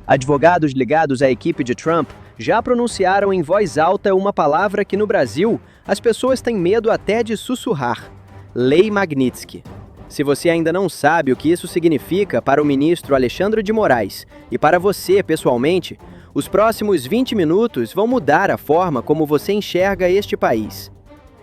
Advogados ligados à equipe de Trump já pronunciaram em voz alta uma palavra que no Brasil as pessoas têm medo até de sussurrar: Lei Magnitsky. Se você ainda não sabe o que isso significa para o ministro Alexandre de Moraes e para você pessoalmente, os próximos 20 minutos vão mudar a forma como você enxerga este país.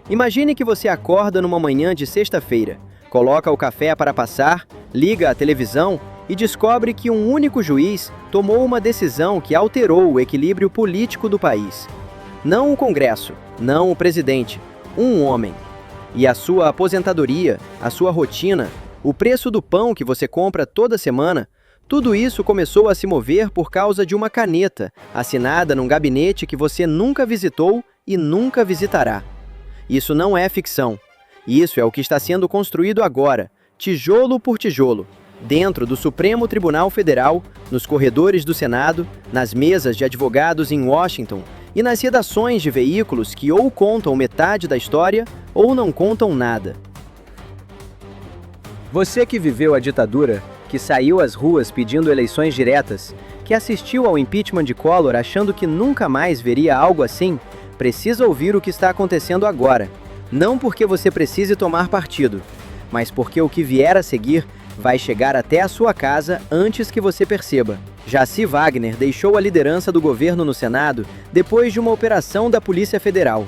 Imagine que você acorda numa manhã de sexta-feira, coloca o café para passar, liga a televisão e descobre que um único juiz tomou uma decisão que alterou o equilíbrio político do país. Não o Congresso, não o presidente, um homem. E a sua aposentadoria, a sua rotina, o preço do pão que você compra toda semana, tudo isso começou a se mover por causa de uma caneta assinada num gabinete que você nunca visitou e nunca visitará. Isso não é ficção. Isso é o que está sendo construído agora, tijolo por tijolo, dentro do Supremo Tribunal Federal, nos corredores do Senado, nas mesas de advogados em Washington e nas redações de veículos que ou contam metade da história ou não contam nada. Você que viveu a ditadura, que saiu às ruas pedindo eleições diretas, que assistiu ao impeachment de Collor achando que nunca mais veria algo assim, precisa ouvir o que está acontecendo agora. Não porque você precise tomar partido, mas porque o que vier a seguir vai chegar até a sua casa antes que você perceba. Jacy Wagner deixou a liderança do governo no Senado depois de uma operação da Polícia Federal.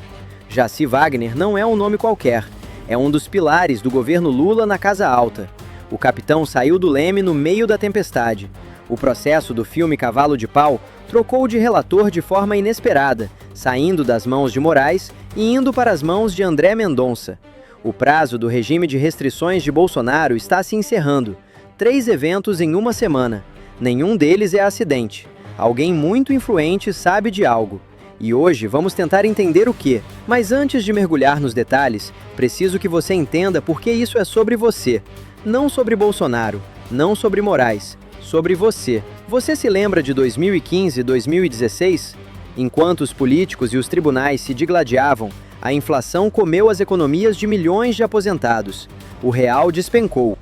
Jacy Wagner não é um nome qualquer, é um dos pilares do governo Lula na Casa Alta. O capitão saiu do leme no meio da tempestade. O processo do filme Cavalo de Pau trocou de relator de forma inesperada, saindo das mãos de Moraes e indo para as mãos de André Mendonça. O prazo do regime de restrições de Bolsonaro está se encerrando. 3 eventos em uma semana. Nenhum deles é acidente. Alguém muito influente sabe de algo. E hoje vamos tentar entender o que. Mas antes de mergulhar nos detalhes, preciso que você entenda por que isso é sobre você. Não sobre Bolsonaro, não sobre Moraes, sobre você. Você se lembra de 2015 e 2016? Enquanto os políticos e os tribunais se digladiavam, a inflação comeu as economias de milhões de aposentados. O real despencou.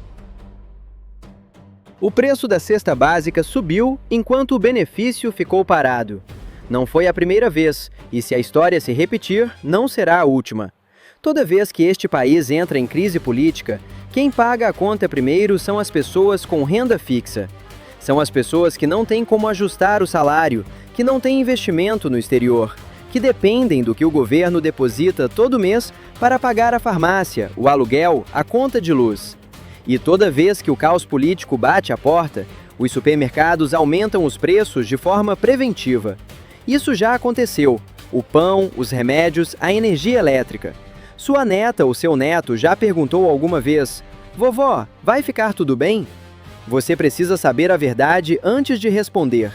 O preço da cesta básica subiu enquanto o benefício ficou parado. Não foi a primeira vez, e se a história se repetir, não será a última. Toda vez que este país entra em crise política, quem paga a conta primeiro são as pessoas com renda fixa. São as pessoas que não têm como ajustar o salário, que não têm investimento no exterior, que dependem do que o governo deposita todo mês para pagar a farmácia, o aluguel, a conta de luz. E toda vez que o caos político bate à porta, os supermercados aumentam os preços de forma preventiva. Isso já aconteceu. O pão, os remédios, a energia elétrica. Sua neta ou seu neto já perguntou alguma vez: "Vovó, vai ficar tudo bem?" Você precisa saber a verdade antes de responder.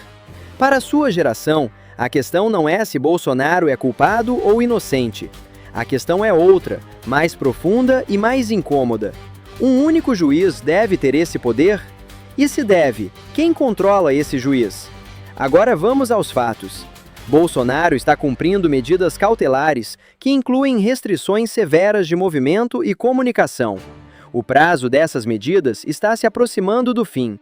Para a sua geração, a questão não é se Bolsonaro é culpado ou inocente. A questão é outra, mais profunda e mais incômoda. Um único juiz deve ter esse poder? E se deve, quem controla esse juiz? Agora vamos aos fatos. Bolsonaro está cumprindo medidas cautelares que incluem restrições severas de movimento e comunicação. O prazo dessas medidas está se aproximando do fim.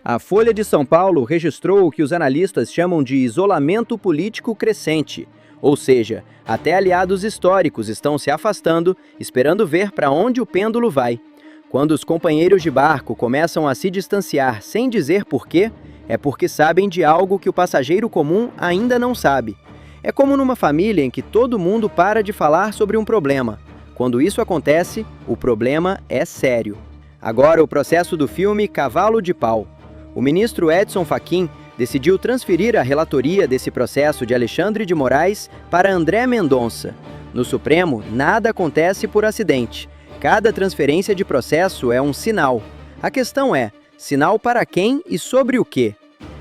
A Folha de São Paulo registrou o que os analistas chamam de isolamento político crescente, ou seja, até aliados históricos estão se afastando, esperando ver para onde o pêndulo vai. Quando os companheiros de barco começam a se distanciar sem dizer porquê, é porque sabem de algo que o passageiro comum ainda não sabe. É como numa família em que todo mundo para de falar sobre um problema. Quando isso acontece, o problema é sério. Agora o processo do filme Cavalo de Pau. O ministro Edson Fachin decidiu transferir a relatoria desse processo de Alexandre de Moraes para André Mendonça. No Supremo, nada acontece por acidente. Cada transferência de processo é um sinal. A questão é, sinal para quem e sobre o quê?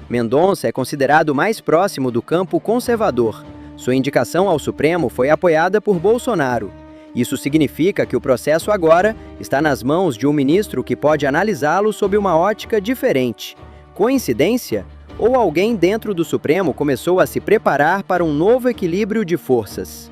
Mendonça é considerado mais próximo do campo conservador. Sua indicação ao Supremo foi apoiada por Bolsonaro. Isso significa que o processo agora está nas mãos de um ministro que pode analisá-lo sob uma ótica diferente. Coincidência? Ou alguém dentro do Supremo começou a se preparar para um novo equilíbrio de forças?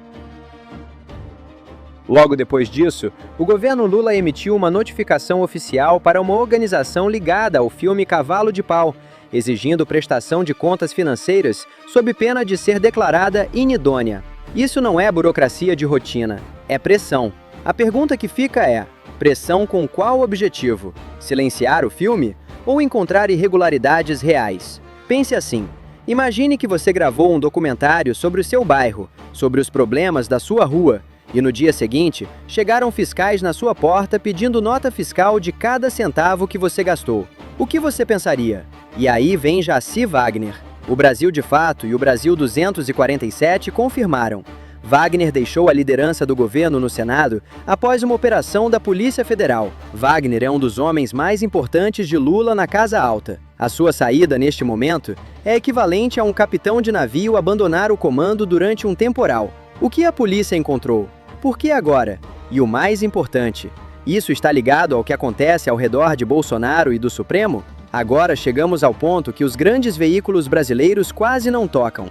Logo depois disso, o governo Lula emitiu uma notificação oficial para uma organização ligada ao filme Cavalo de Pau, exigindo prestação de contas financeiras sob pena de ser declarada inidônea. Isso não é burocracia de rotina, é pressão. A pergunta que fica é: pressão com qual objetivo? Silenciar o filme ou encontrar irregularidades reais? Pense assim: imagine que você gravou um documentário sobre o seu bairro, sobre os problemas da sua rua, e no dia seguinte, chegaram fiscais na sua porta pedindo nota fiscal de cada centavo que você gastou. O que você pensaria? E aí vem Jaci Wagner. O Brasil de Fato e o Brasil 247 confirmaram. Wagner deixou a liderança do governo no Senado após uma operação da Polícia Federal. Wagner é um dos homens mais importantes de Lula na Casa Alta. A sua saída, neste momento, é equivalente a um capitão de navio abandonar o comando durante um temporal. O que a polícia encontrou? Por que agora? E o mais importante, isso está ligado ao que acontece ao redor de Bolsonaro e do Supremo? Agora chegamos ao ponto que os grandes veículos brasileiros quase não tocam.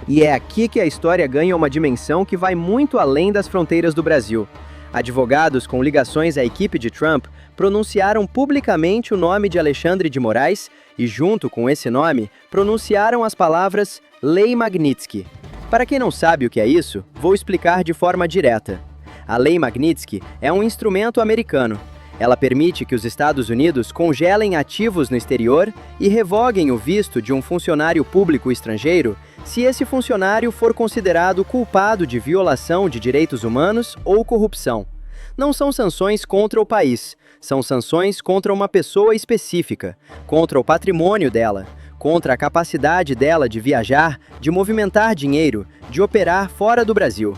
E é aqui que a história ganha uma dimensão que vai muito além das fronteiras do Brasil. Advogados com ligações à equipe de Trump pronunciaram publicamente o nome de Alexandre de Moraes e, junto com esse nome, pronunciaram as palavras Lei Magnitsky. Para quem não sabe o que é isso, vou explicar de forma direta. A Lei Magnitsky é um instrumento americano. Ela permite que os Estados Unidos congelem ativos no exterior e revoguem o visto de um funcionário público estrangeiro se esse funcionário for considerado culpado de violação de direitos humanos ou corrupção. Não são sanções contra o país, são sanções contra uma pessoa específica, contra o patrimônio dela, contra a capacidade dela de viajar, de movimentar dinheiro, de operar fora do Brasil.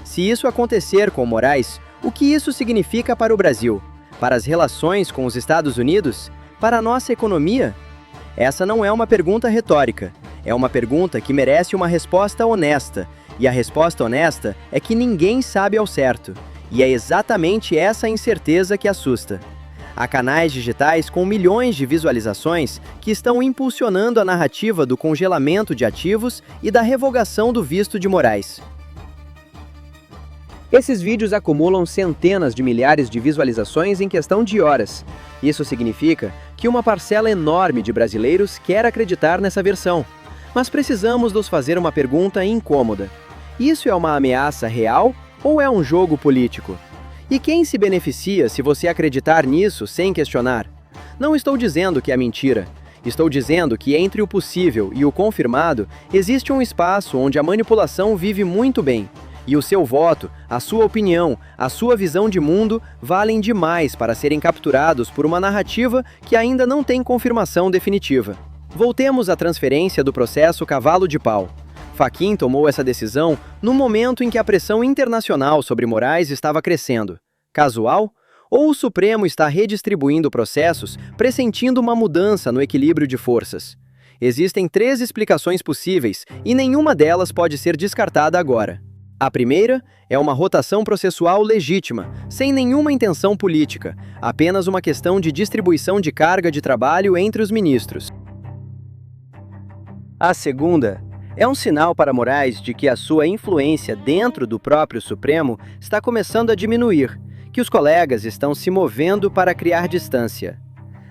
Se isso acontecer com Moraes, o que isso significa para o Brasil? Para as relações com os Estados Unidos? Para a nossa economia? Essa não é uma pergunta retórica. É uma pergunta que merece uma resposta honesta. E a resposta honesta é que ninguém sabe ao certo. E é exatamente essa incerteza que assusta. Há canais digitais com milhões de visualizações que estão impulsionando a narrativa do congelamento de ativos e da revogação do visto de Moraes. Esses vídeos acumulam centenas de milhares de visualizações em questão de horas. Isso significa que uma parcela enorme de brasileiros quer acreditar nessa versão. Mas precisamos nos fazer uma pergunta incômoda. Isso é uma ameaça real ou é um jogo político? E quem se beneficia se você acreditar nisso sem questionar? Não estou dizendo que é mentira. Estou dizendo que entre o possível e o confirmado existe um espaço onde a manipulação vive muito bem. E o seu voto, a sua opinião, a sua visão de mundo valem demais para serem capturados por uma narrativa que ainda não tem confirmação definitiva. Voltemos à transferência do processo Cavalo de Pau. Fachin tomou essa decisão no momento em que a pressão internacional sobre Moraes estava crescendo. Casual? Ou o Supremo está redistribuindo processos, pressentindo uma mudança no equilíbrio de forças? Existem 3 explicações possíveis e nenhuma delas pode ser descartada agora. A primeira é uma rotação processual legítima, sem nenhuma intenção política, apenas uma questão de distribuição de carga de trabalho entre os ministros. A segunda é um sinal para Moraes de que a sua influência dentro do próprio Supremo está começando a diminuir, que os colegas estão se movendo para criar distância.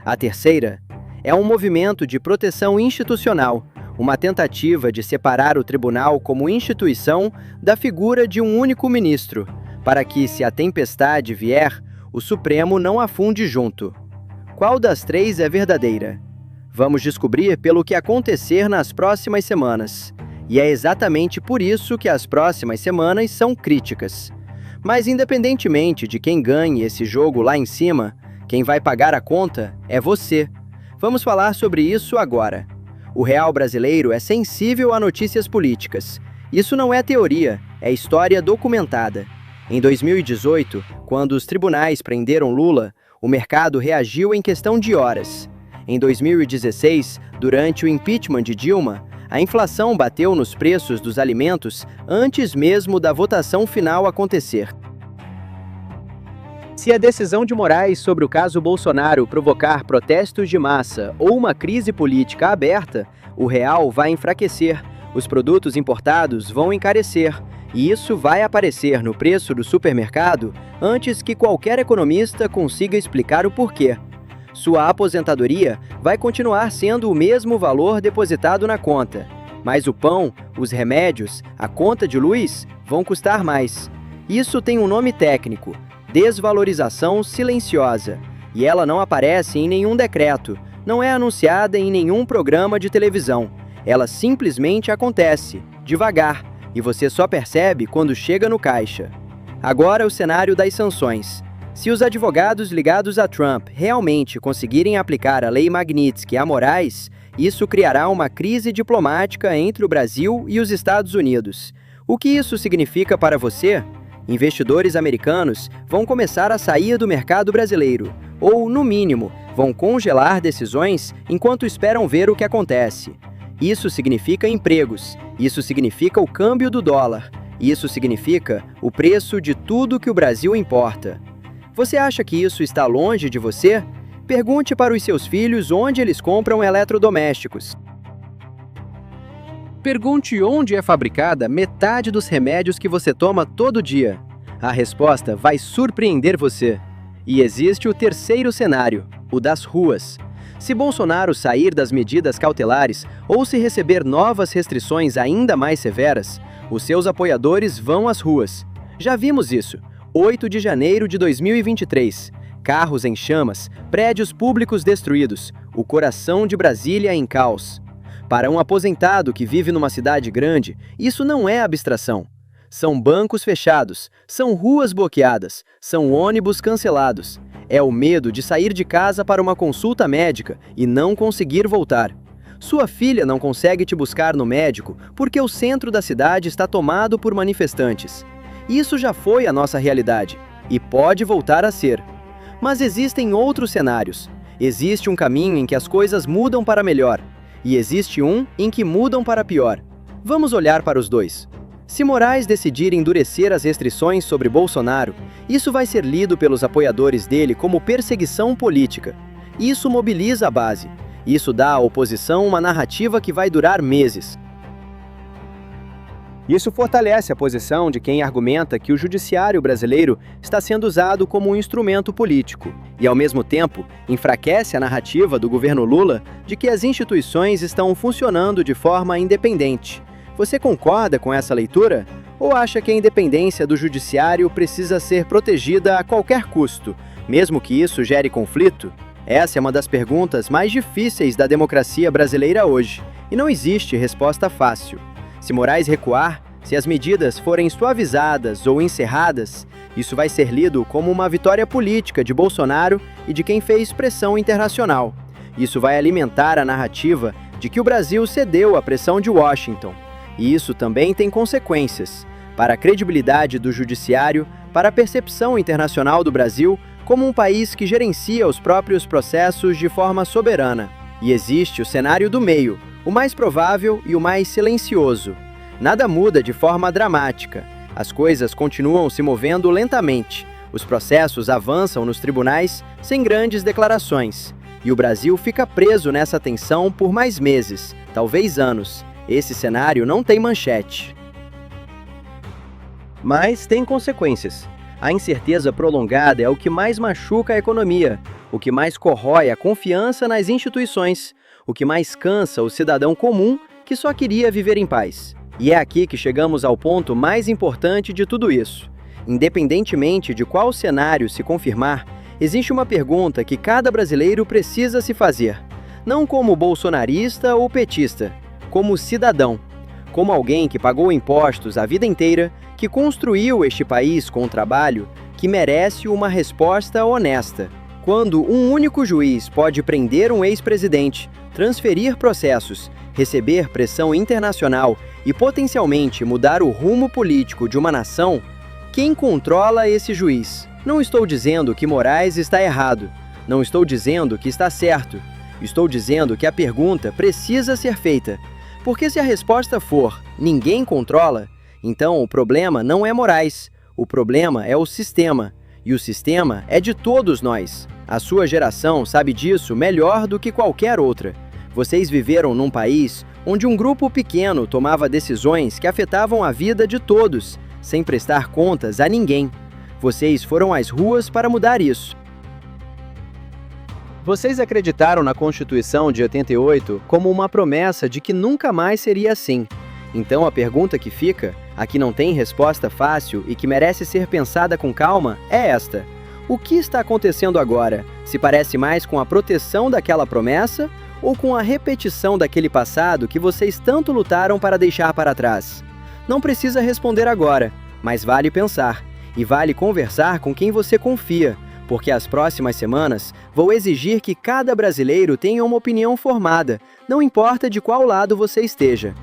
A terceira é um movimento de proteção institucional, uma tentativa de separar o tribunal como instituição da figura de um único ministro, para que, se a tempestade vier, o Supremo não afunde junto. Qual das 3 é verdadeira? Vamos descobrir pelo que acontecer nas próximas semanas. E é exatamente por isso que as próximas semanas são críticas. Mas independentemente de quem ganhe esse jogo lá em cima, quem vai pagar a conta é você. Vamos falar sobre isso agora. O real brasileiro é sensível a notícias políticas. Isso não é teoria, é história documentada. Em 2018, quando os tribunais prenderam Lula, o mercado reagiu em questão de horas. Em 2016, durante o impeachment de Dilma, a inflação bateu nos preços dos alimentos antes mesmo da votação final acontecer. Se a decisão de Moraes sobre o caso Bolsonaro provocar protestos de massa ou uma crise política aberta, o real vai enfraquecer, os produtos importados vão encarecer, e isso vai aparecer no preço do supermercado antes que qualquer economista consiga explicar o porquê. Sua aposentadoria vai continuar sendo o mesmo valor depositado na conta, mas o pão, os remédios, a conta de luz vão custar mais. Isso tem um nome técnico: desvalorização silenciosa, e ela não aparece em nenhum decreto, não é anunciada em nenhum programa de televisão. Ela simplesmente acontece, devagar, e você só percebe quando chega no caixa. Agora o cenário das sanções. Se os advogados ligados a Trump realmente conseguirem aplicar a Lei Magnitsky a Moraes, isso criará uma crise diplomática entre o Brasil e os Estados Unidos. O que isso significa para você? Investidores americanos vão começar a sair do mercado brasileiro, ou, no mínimo, vão congelar decisões enquanto esperam ver o que acontece. Isso significa empregos, isso significa o câmbio do dólar, isso significa o preço de tudo que o Brasil importa. Você acha que isso está longe de você? Pergunte para os seus filhos onde eles compram eletrodomésticos. Pergunte onde é fabricada metade dos remédios que você toma todo dia. A resposta vai surpreender você. E existe o terceiro cenário, o das ruas. Se Bolsonaro sair das medidas cautelares ou se receber novas restrições ainda mais severas, os seus apoiadores vão às ruas. Já vimos isso. 8 de janeiro de 2023. Carros em chamas, prédios públicos destruídos, o coração de Brasília em caos. Para um aposentado que vive numa cidade grande, isso não é abstração. São bancos fechados, são ruas bloqueadas, são ônibus cancelados. É o medo de sair de casa para uma consulta médica e não conseguir voltar. Sua filha não consegue te buscar no médico porque o centro da cidade está tomado por manifestantes. Isso já foi a nossa realidade e pode voltar a ser. Mas existem outros cenários. Existe um caminho em que as coisas mudam para melhor e existe um em que mudam para pior. Vamos olhar para os dois. Se Moraes decidir endurecer as restrições sobre Bolsonaro, isso vai ser lido pelos apoiadores dele como perseguição política. Isso mobiliza a base. Isso dá à oposição uma narrativa que vai durar meses. Isso fortalece a posição de quem argumenta que o judiciário brasileiro está sendo usado como um instrumento político e, ao mesmo tempo, enfraquece a narrativa do governo Lula de que as instituições estão funcionando de forma independente. Você concorda com essa leitura? Ou acha que a independência do judiciário precisa ser protegida a qualquer custo, mesmo que isso gere conflito? Essa é uma das perguntas mais difíceis da democracia brasileira hoje, e não existe resposta fácil. Se Moraes recuar, se as medidas forem suavizadas ou encerradas, isso vai ser lido como uma vitória política de Bolsonaro e de quem fez pressão internacional. Isso vai alimentar a narrativa de que o Brasil cedeu à pressão de Washington. E isso também tem consequências para a credibilidade do judiciário, para a percepção internacional do Brasil como um país que gerencia os próprios processos de forma soberana. E existe o cenário do meio, o mais provável e o mais silencioso. Nada muda de forma dramática. As coisas continuam se movendo lentamente. Os processos avançam nos tribunais sem grandes declarações. E o Brasil fica preso nessa tensão por mais meses, talvez anos. Esse cenário não tem manchete. Mas tem consequências. A incerteza prolongada é o que mais machuca a economia, o que mais corrói a confiança nas instituições, o que mais cansa o cidadão comum que só queria viver em paz. E é aqui que chegamos ao ponto mais importante de tudo isso. Independentemente de qual cenário se confirmar, existe uma pergunta que cada brasileiro precisa se fazer. Não como bolsonarista ou petista, como cidadão. Como alguém que pagou impostos a vida inteira, que construiu este país com trabalho, que merece uma resposta honesta. Quando um único juiz pode prender um ex-presidente, transferir processos, receber pressão internacional e potencialmente mudar o rumo político de uma nação, quem controla esse juiz? Não estou dizendo que Moraes está errado. Não estou dizendo que está certo. Estou dizendo que a pergunta precisa ser feita. Porque se a resposta for ninguém controla, então o problema não é Moraes. O problema é o sistema. E o sistema é de todos nós. A sua geração sabe disso melhor do que qualquer outra. Vocês viveram num país onde um grupo pequeno tomava decisões que afetavam a vida de todos, sem prestar contas a ninguém. Vocês foram às ruas para mudar isso. Vocês acreditaram na Constituição de 88 como uma promessa de que nunca mais seria assim. Então a pergunta que fica, a que não tem resposta fácil e que merece ser pensada com calma, é esta: o que está acontecendo agora? Se parece mais com a proteção daquela promessa ou com a repetição daquele passado que vocês tanto lutaram para deixar para trás? Não precisa responder agora, mas vale pensar, e vale conversar com quem você confia, porque as próximas semanas vou exigir que cada brasileiro tenha uma opinião formada, não importa de qual lado você esteja.